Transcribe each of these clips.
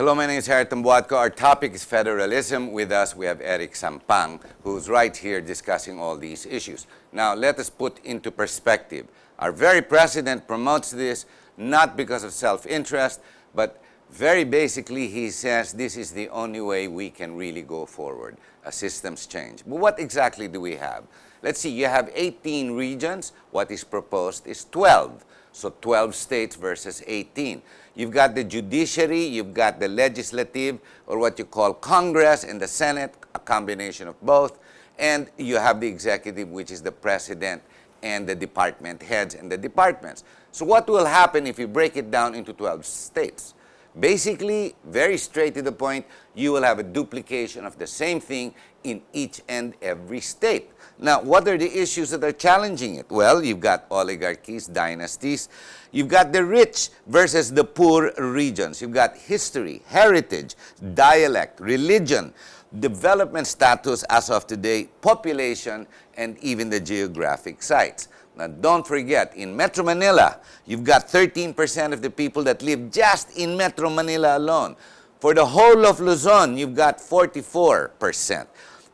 Hello, my name is Heriton Buatco. Our topic is federalism. With us, we have Eric Sampang, who's right here discussing all these issues. Now, let us put into perspective. Our very president promotes this not because of self-interest, but very basically, he says this is the only way we can really go forward, a systems change. But what exactly do we have? Let's see, you have 18 regions. What is proposed is 12. So 12 states versus 18. You've got the judiciary, you've got the legislative, or what you call Congress and the Senate, a combination of both. And you have the executive, which is the president and the department heads and the departments. So what will happen if you break it down into 12 states? Basically, very straight to the point, you will have a duplication of the same thing in each and every state. Now, what are the issues that are challenging it? Well, you've got oligarchies, dynasties. You've got the rich versus the poor regions. You've got history, heritage, dialect, religion, development status as of today, population, and even the geographic sites. Now, don't forget, in Metro Manila, you've got 13% of the people that live just in Metro Manila alone. For the whole of Luzon, you've got 44%.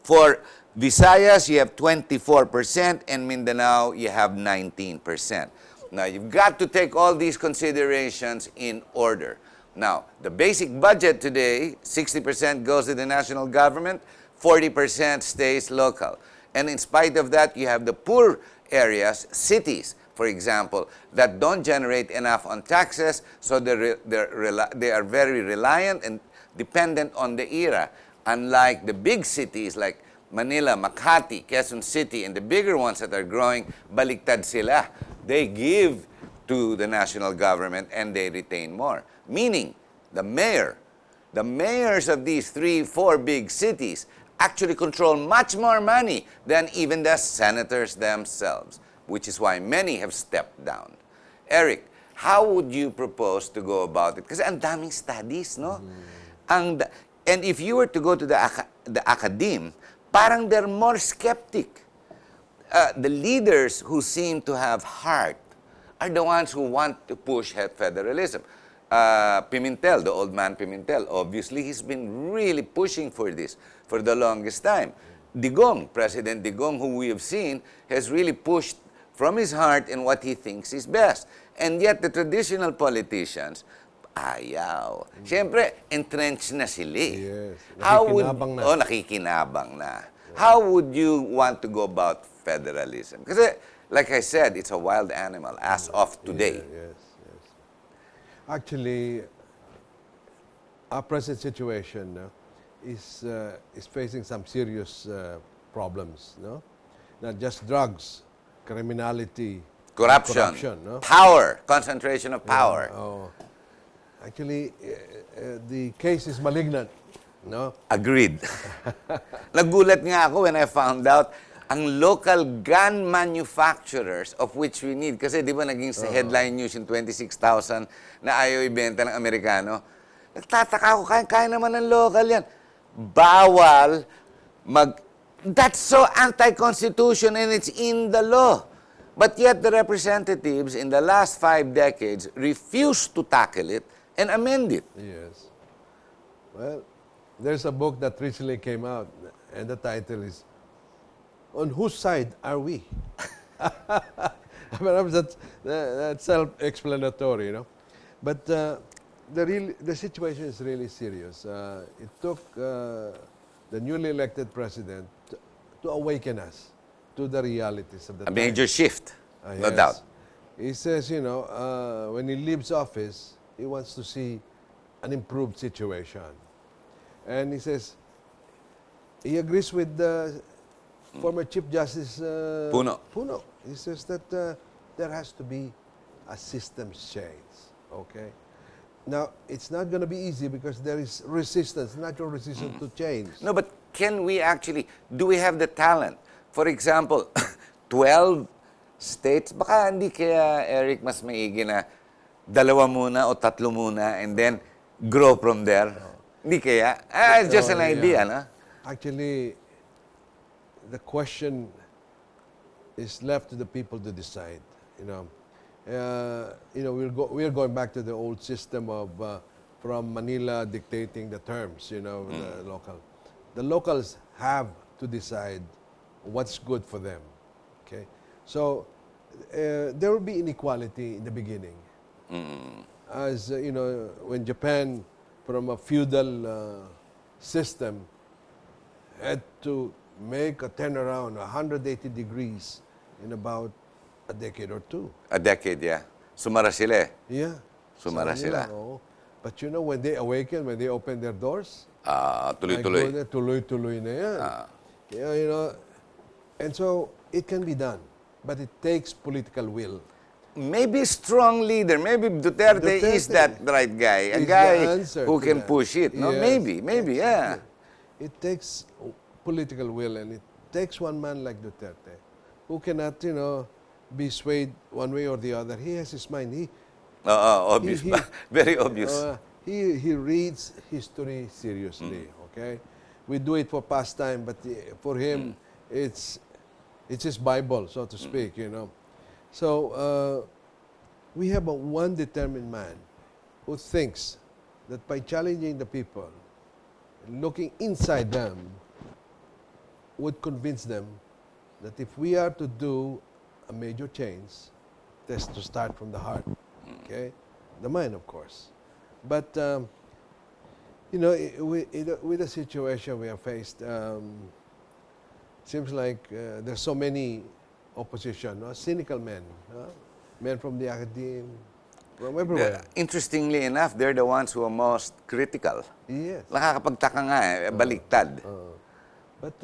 For Visayas, you have 24%, and Mindanao, you have 19%. Now, you've got to take all these considerations in order. Now, the basic budget today, 60% goes to the national government, 40% stays local. And in spite of that, you have the poor areas, cities, for example, that don't generate enough on taxes, so they are very reliant and dependent on the IRA. Unlike the big cities like Manila, Makati, Quezon City, and the bigger ones that are growing, baliktad sila. They give to the national government and they retain more. Meaning, the mayors of these 3-4 big cities actually control much more money than even the senators themselves, which is why many have stepped down. Eric, how would you propose to go about it? Kasi ang daming studies, no? And if you were to go to the academe, parang they're more skeptic. The leaders who seem to have heart are the ones who want to push federalism. Pimentel, the old man Pimentel, obviously he's been really pushing for this for the longest time. Digong, President Digong, who we have seen, has really pushed from his heart in what he thinks is best. And yet the traditional politicians, ayaw. Siyempre, entrenched na sila. Yes. Nakikinabang na. How would you want to go about federalism? Kasi, like I said, it's a wild animal as of today. Yes. Actually, our present situation is facing some serious problems. No? Not just drugs, criminality, corruption, no? Power, concentration of power. Actually, the case is malignant. No? Agreed. Nagulat nga ako when I found out ang local gun manufacturers of which we need, kasi di ba naging sa headline news yung 26,000 na ayaw ibenta ng Amerikano. Nagtataka ako, kaya naman ng local yan. Bawal that's so anti-constitution and it's in the law. But yet the representatives in the last 5 decades refused to tackle it and amend it. Yes. Well, there's a book that recently came out, and the title is "On Whose Side Are We?" Perhaps that's self-explanatory, you know. But the situation is really serious. It took the newly elected president to awaken us to the realities of the time. A major shift, no doubt. He says, when he leaves office, he wants to see an improved situation. And he says, he agrees with the former Chief Justice Puno. He says that there has to be a systems change. Okay? Now, it's not going to be easy because there is resistance, natural resistance to change. No, but can we actually, do we have the talent? For example, 12 states, baka hindi kaya, Eric, mas maigi na 2 muna o 3 muna and then grow from there? Hindi kaya? It's just an idea, no? Actually, the question is left to the people to decide. We're going back to the old system of from Manila dictating the terms, the local. The locals have to decide what's good for them. Okay, so there will be inequality in the beginning, as when Japan, from a feudal system, had to make a turnaround 180 degrees in about a decade or two. A decade, yeah. Sumara sila eh. Yeah. Sumara Sabi sila. nila, oo. But when they awaken, when they open their doors, Tuloy-tuloy. my goodness, tuloy-tuloy na yan. And so it can be done, but it takes political will. Maybe strong leader. Maybe Duterte is that right guy. A Is the guy answer who to can that. push it. No, Yes, maybe, yeah. It takes political will, and it takes one man like Duterte, who cannot, be swayed one way or the other. He has his mind. Obvious. he- Very obvious. He reads history seriously. Okay, we do it for pastime, but for him, it's his Bible, so to speak. So we have one determined man who thinks that by challenging the people, looking inside them, would convince them that if we are to do a major change, it has to start from the heart. Okay, the mind, of course. But with the situation we are faced, seems like there's so many opposition, cynical men, men from the academe, from everywhere. Interestingly enough, they're the ones who are most critical. Yes. Nakakapagtaka nga eh, baliktad. But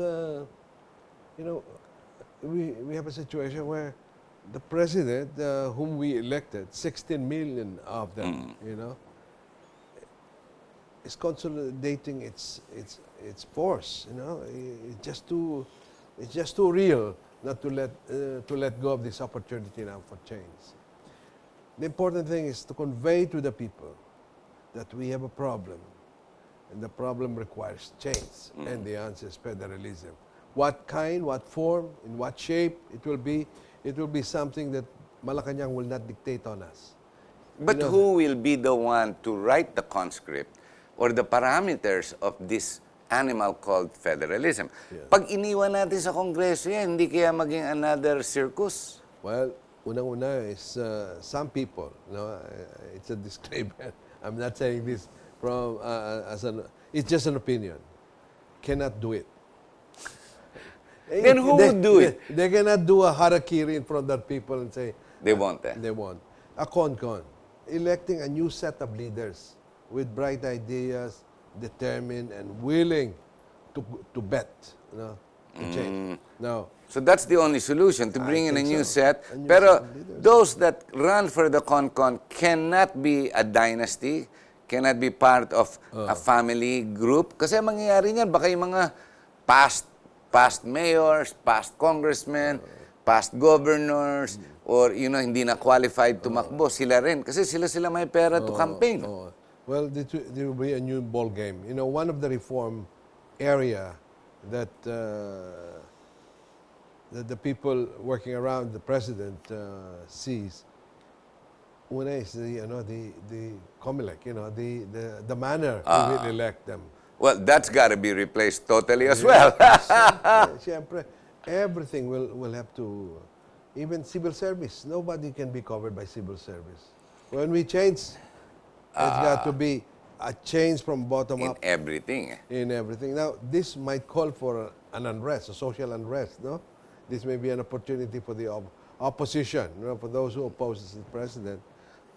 we have a situation where the president, whom we elected, 16 million of them, is consolidating its force. It's just too real not to let go of this opportunity now for change. The important thing is to convey to the people that we have a problem, and the problem requires change, and the answer is federalism. What kind, what form, in what shape it will be something that Malacanang will not dictate on us. But who will be the one to write the conscript or the parameters of this animal called federalism? Yeah. Pag iniwan natin sa Kongreso yan, hindi kaya maging another circus? Well, unang-una is some people, it's a disclaimer. I'm not saying this from it's just an opinion. Cannot do it. Then who would do it? They cannot do a harakiri in front of people and say They won't eh. they won't. A con. Electing a new set of leaders with bright ideas, determined and willing to bet, to change. Now, So that's the only solution, to I bring in a think new so. set. A new Pero set of leaders. those that run for the CONCON cannot be a dynasty, cannot be part of a family group. Kasi ang mangyayari niyan, baka yung mga past mayors, past congressmen, past governors, or hindi na qualified tumakbo, sila rin. Kasi sila may pera to campaign. Well, there will be a new ball game. One of the reform area that the people working around the president sees, una is the COMELEC, the manner we will elect them. Well, that's got to be replaced totally as well. Siyempre, everything will have to, even civil service. Nobody can be covered by civil service. When we change, it's got to be a change from bottom In up everything. in everything. Now, this might call for an unrest, a social unrest, no? This may be an opportunity for the opposition, for those who oppose the president,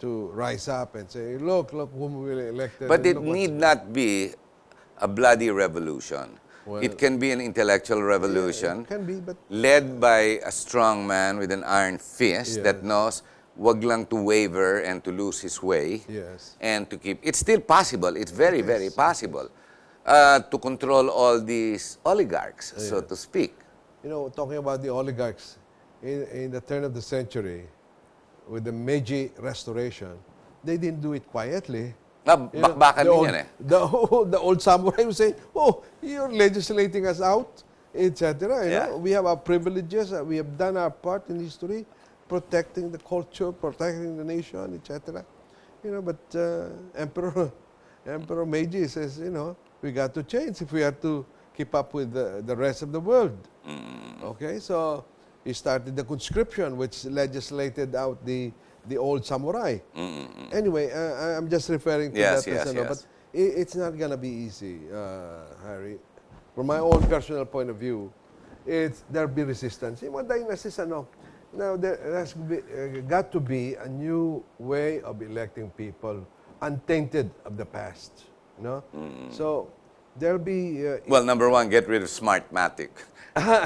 to rise up and say, look whom we elected. But and it look what's-" need not be a bloody revolution. Well, it can be an intellectual revolution It can be, but led by a strong man with an iron fist that Yes. knows wag lang to waver and to lose his way yes. and to keep. It's still possible. It's very, very possible to control all these oligarchs, so to speak. Talking about the oligarchs, in the turn of the century, with the Meiji Restoration, they didn't do it quietly. Bakbakan din yan eh. The old samurai would say, "Oh, you're legislating us out, etc." Yeah. We have our privileges. We have done our part in history, protecting the culture, protecting the nation, etc. But Emperor Emperor Meiji says, we got to change if we are to keep up with the rest of the world. Okay, so he started the conscription, which legislated out the old samurai. Anyway, I'm just referring to Yes, that as yes, but yes. it's not gonna be easy, Harry. From my own personal point of view, there'll be resistance. Yung mga dynasties, now there has got to be a new way of electing people, untainted of the past. So there'll be Well, number one, get rid of Smartmatic.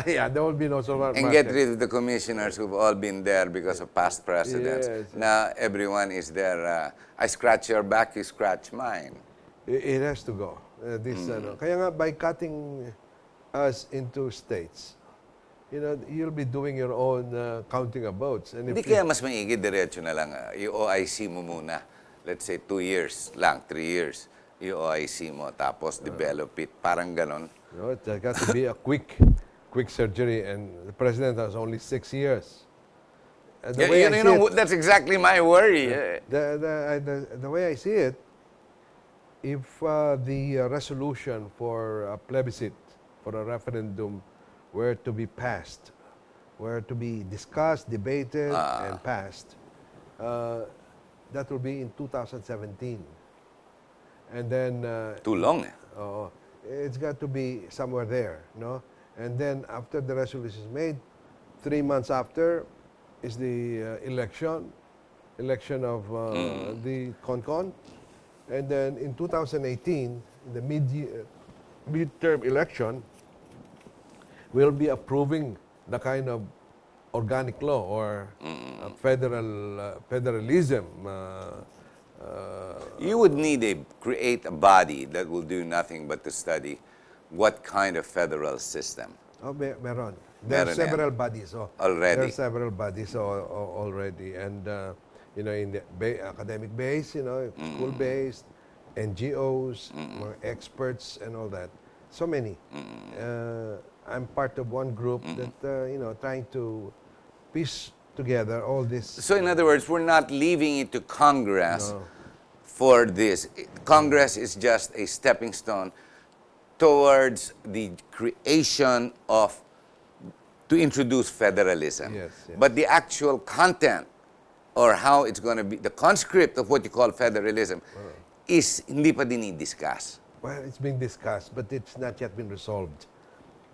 yeah, there will be no so And get rid of the commissioners who've all been there because of past precedents. Yes. Now everyone is there. I scratch your back, you scratch mine. It has to go. Kaya nga, by cutting us into states, you'll be doing your own counting of votes. And Hindi kaya mas maigi, diretso na lang. I-OIC mo muna. Let's say 2 years lang, 3 years. I-OIC mo, tapos develop it. Parang ganon. It's got to be a quick surgery, and the president has only 6 years. The way I see it, that's exactly my worry. the way I see it, if the resolution for a plebiscite, for a referendum, were to be passed, were to be discussed, debated, and passed, that will be in 2017. And then... Too long. it's got to be somewhere there, And then after the resolution is made, 3 months after is the election of the CONCON. And then in 2018, in the midterm election, we'll be approving the kind of organic law or federalism. You would need create a body that will do nothing but to study what kind of federal system. Meron. There are several bodies. Already. There are several bodies already. And, in the academic base, school-based, NGOs, mga experts, and all that. So many. I'm part of one group that, trying to piece together all this. So in other words, we're not leaving it to Congress No. for this. Congress is just a stepping stone towards the creation to introduce federalism. Yes. But the actual content or how it's going to be, the conscript of what you call federalism is hindi pa dinidiscuss. Well, it's being discussed, but it's not yet been resolved.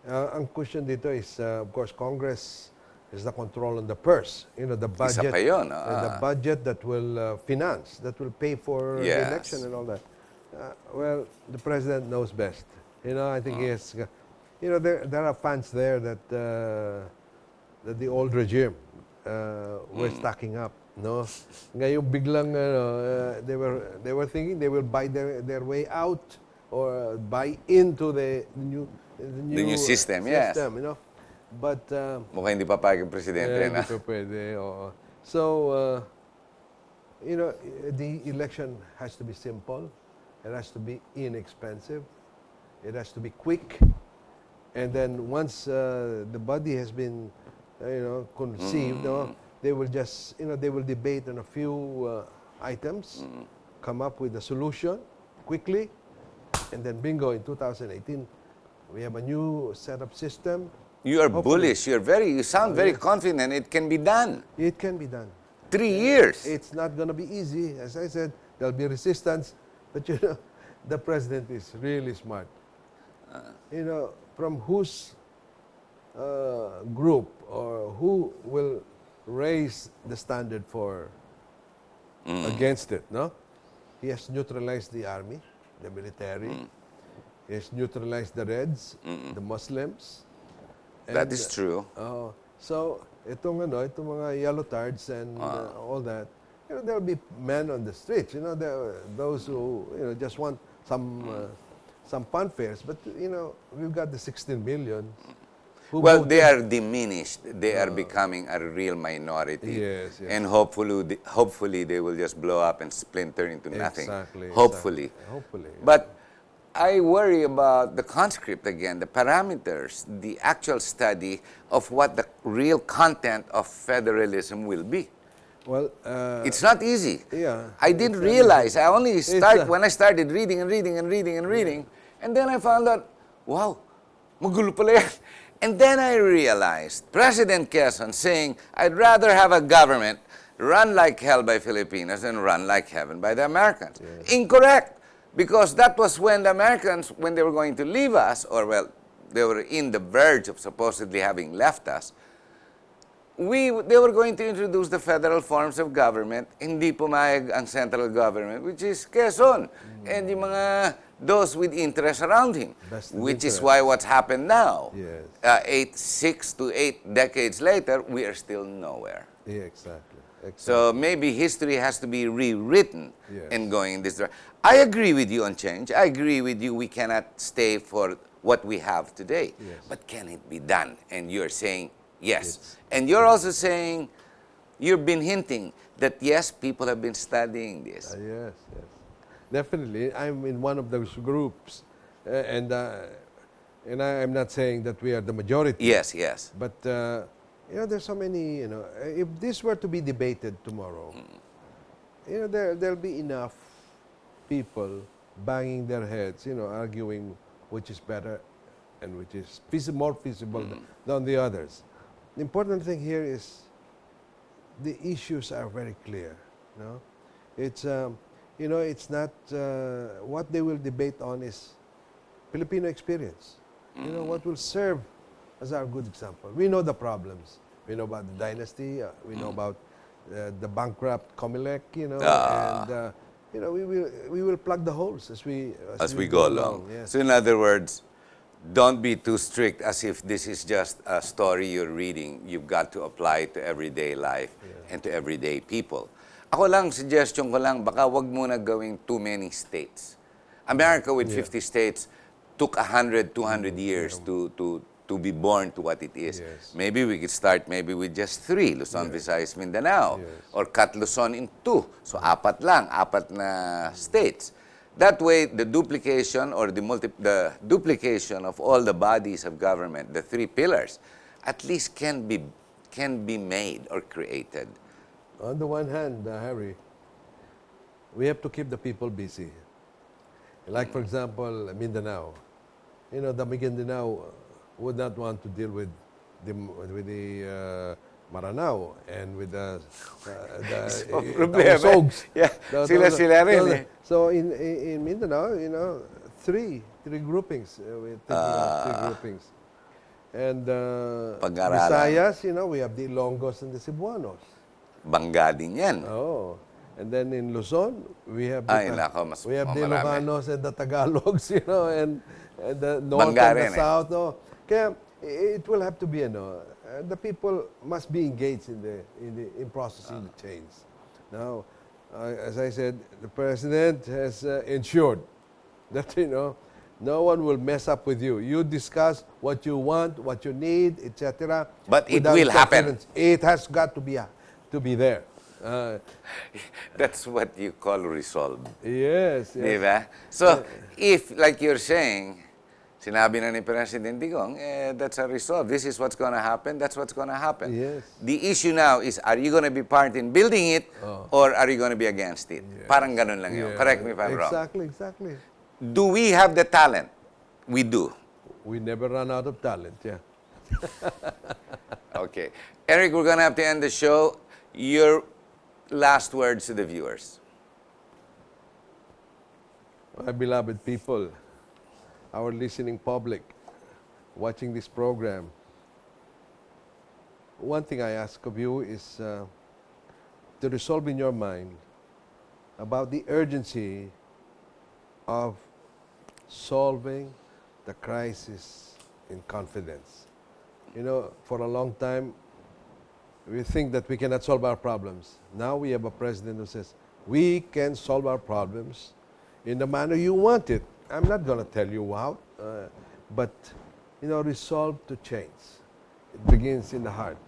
Ang question dito is, of course, Congress is the control on the purse. The budget. Isa pa yun, The budget that will finance, that will pay for the Yes. election and all that. Well, the president knows best. I think he has. There are fans there that the old regime were stacking up. Ngayon biglang they were thinking they will buy their way out or buy into the new system, yes. But Mukhang hindi papayag ang presidente na. hindi pa pwede. So the election has to be simple. It has to be inexpensive. It has to be quick. And then once the body has been, conceived, they will just, they will debate on a few items, come up with a solution quickly, and then bingo, in 2018, we have a new setup system. You are Hopefully. bullish. You sound very confident it can be done. It can be done. 3 years. It's not going to be easy. As I said, there'll be resistance. But, the president is really smart. From whose group or who will raise the standard for against it, He has neutralized the army, the military. He has neutralized the Reds, the Muslims. That is true. So, itong mga yellow tards and all that, there'll be men on the streets, those who, just want some funfares. But, we've got the 16 million. Well, they are diminished. They are becoming a real minority. Yes. And hopefully they will just blow up and splinter into nothing. Exactly. Hopefully. Hopefully. But I worry about the conscript again, the parameters, the actual study of what the real content of federalism will be. Well, It's not easy. yeah. I didn't it's, realize. I only start uh, when I started reading and reading and reading and reading, and then I found out, wow, magulo pala yan. And then I realized President Quezon saying, I'd rather have a government run like hell by Filipinos than run like heaven by the Americans. Incorrect. Because that was when the Americans, when they were going to leave us, or well, they were in the verge of supposedly having left us, they were going to introduce the federal forms of government, hindi pumayag ang central government, which is Quezon, and yung mga those with interest around him, Vested which is interests. why what's happened now, Yes. 6 to 8 decades later, we are still nowhere. Yeah, exactly. So maybe history has to be rewritten Yes. and going in this direction. I agree with you on change. I agree with you we cannot stay for what we have today. Yes. But can it be done? And you're saying yes. It's- And you're also saying, you've been hinting that yes, people have been studying this. Yes, yes. Definitely. I'm in one of those groups. And I'm not saying that we are the majority. Yes, yes. But, there's so many, if this were to be debated tomorrow, there'll be enough people banging their heads, arguing which is better and which is more feasible than the others. The important thing here is the issues are very clear. It's it's not what they will debate on is Filipino experience. What will serve as our good example. We know the problems. We know about the dynasty. We know about the bankrupt Comelec. And we will plug the holes as we go along. Yes. So in other words, don't be too strict as if this is just a story you're reading. You've got to apply it to everyday life and to everyday people. Ako lang, suggestion ko lang, baka wag muna gawing too many states. America with 50 states took 100, 200 years to be born to what it is. Yes. Maybe we could start with just 3, Luzon, Visayas, Mindanao. Yes. Or cut Luzon in 2. So apat na states. That way, the duplication or the duplication of all the bodies of government, the 3 pillars, at least can be made or created. On the one hand, Harry, we have to keep the people busy. Like, for example, Mindanao. The Mindanao would not want to deal with the Maranao and with the problema. Sogs. Yeah, sila rin eh. So in Mindanao, 3 groupings. We're thinking of 3 groupings. And Pag-aralan. Visayas, we have the Ilonggos and the Cebuanos. Bangga din yan. Oh. And then in Luzon, we have Ay, nako, mas we have the marami. Ilocanos and the Tagalogs, and the north Bangga and the rin eh. south. No? Kaya it will have to be, the people must be engaged in processing the change. Now, as I said, the president has ensured that no one will mess up with you. You discuss what you want, what you need, etc. But it without will happen. interference. It has got to be there. That's what you call resolve. Yes. Di ba? So, if, like you're saying, sinabi na ni President Digong, that's a resolve. This is what's going to happen. That's what's going to happen. Yes. The issue now is, are you going to be part in building it or are you going to be against it? Parang ganun lang yun. Yeah. Correct me if I'm wrong. Exactly. Do we have the talent? We do. We never run out of talent, yeah. Okay. Eric, we're going to have to end the show. Your last words to the viewers. My beloved people, our listening public, watching this program, one thing I ask of you is to resolve in your mind about the urgency of solving the crisis in confidence. For a long time, we think that we cannot solve our problems. Now we have a president who says, we can solve our problems in the manner you want it. I'm not going to tell you how, but, resolve to change. It begins in the heart.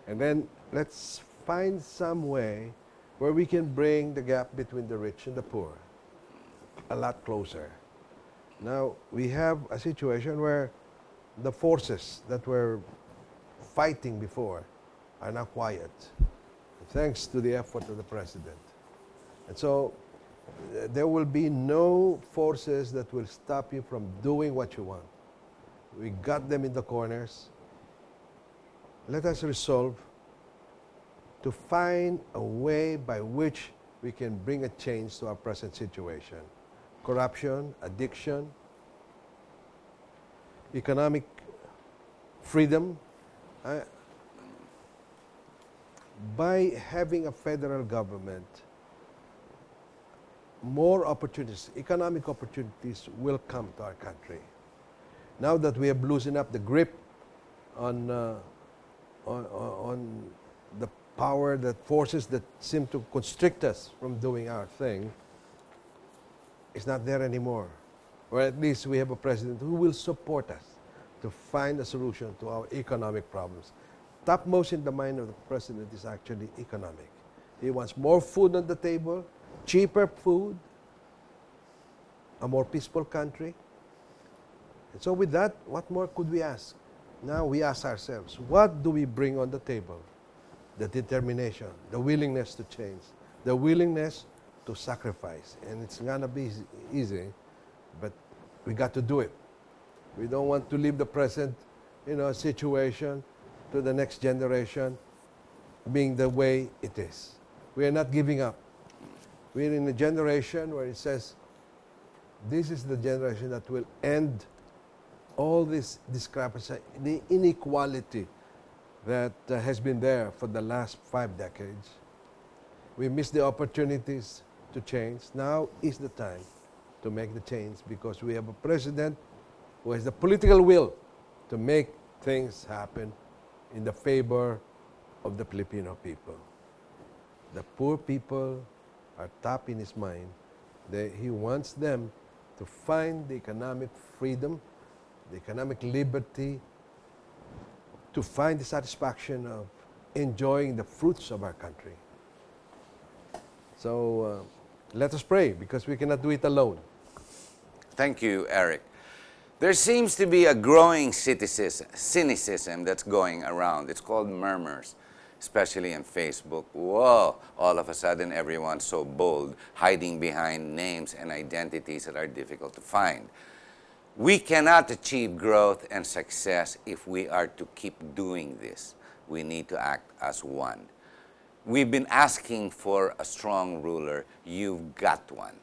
And then let's find some way where we can bring the gap between the rich and the poor a lot closer. Now, we have a situation where the forces that were fighting before are now quiet. thanks to the effort of the president. And so there will be no forces that will stop you from doing what you want. We got them in the corners. Let us resolve to find a way by which we can bring a change to our present situation. Corruption, addiction, economic freedom. By having a federal government, more opportunities, economic opportunities will come to our country. Now that we have loosened up the grip on the power that forces that seem to constrict us from doing our thing, it's not there anymore. Or at least we have a president who will support us to find a solution to our economic problems. Topmost in the mind of the president is actually economic. He wants more food on the table, cheaper food, a more peaceful country. And so with that, what more could we ask? Now we ask ourselves, what do we bring on the table? The determination, the willingness to change, the willingness to sacrifice. And it's gonna be easy, but we got to do it. We don't want to leave the present, situation to the next generation being the way it is. We are not giving up. We're in a generation where it says, this is the generation that will end all this discrepancy, the inequality that has been there for the last 5 decades. We missed the opportunities to change. Now is the time to make the change because we have a president who has the political will to make things happen in the favor of the Filipino people. The poor people are top in his mind. He wants them to find the economic freedom, the economic liberty, to find the satisfaction of enjoying the fruits of our country. So let us pray because we cannot do it alone. Thank you, Eric. There seems to be a growing cynicism that's going around. It's called murmurs, especially on Facebook. Whoa, all of a sudden everyone's so bold, hiding behind names and identities that are difficult to find. We cannot achieve growth and success if we are to keep doing this. We need to act as one. We've been asking for a strong ruler. You've got one.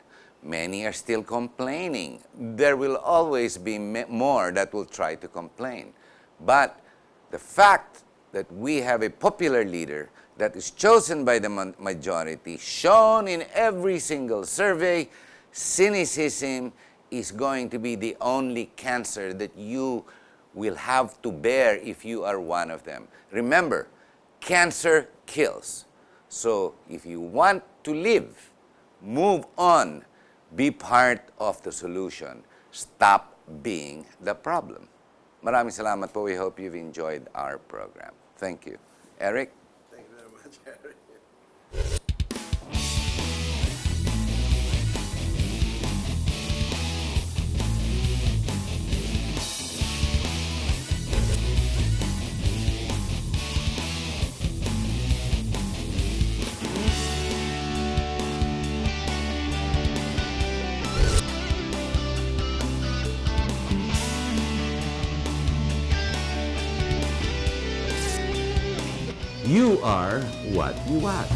Many are still complaining. There will always be more that will try to complain. But the fact that we have a popular leader that is chosen by the majority, shown in every single survey, cynicism is going to be the only cancer that you will have to bear if you are one of them. Remember, cancer kills. So if you want to live, move on. Be part of the solution. Stop being the problem. Maraming salamat po. We hope you've enjoyed our program. Thank you. Eric? Thank you very much, Eric. You are what you watch.